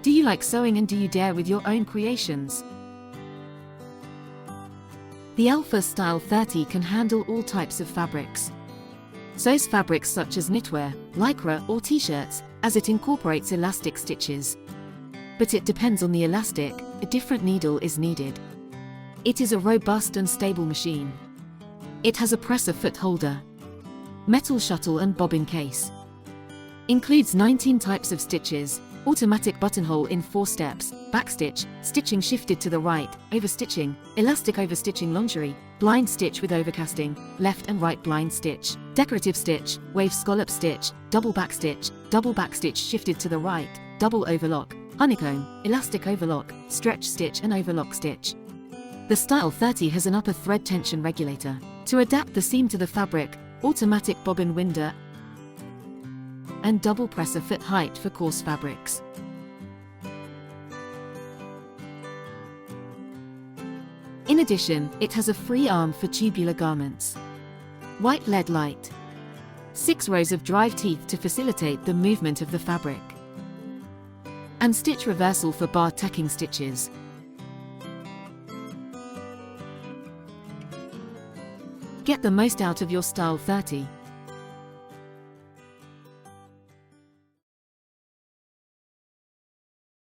Do you like sewing and do you dare with your own creations? The Alfa Style 30 can handle all types of fabrics. Sews fabrics such as knitwear, lycra or t-shirts, as it incorporates elastic stitches. But it depends on the elastic, a different needle is needed. It is a robust and stable machine. It has a presser foot holder, metal shuttle and bobbin case. Includes 19 types of stitches, automatic buttonhole in 4 steps, backstitch, stitching shifted to the right, overstitching, elastic overstitching lingerie, blind stitch with overcasting, left and right blind stitch, decorative stitch, wave scallop stitch, double backstitch shifted to the right, double overlock, honeycomb, elastic overlock, stretch stitch and overlock stitch. The Style 30 has an upper thread tension regulator to adapt the seam to the fabric, automatic bobbin winder, and double presser foot height for coarse fabrics. In addition, it has a free arm for tubular garments. White LED light. 6 rows of drive teeth to facilitate the movement of the fabric. And stitch reversal for bar tacking stitches. Get the most out of your Style 30.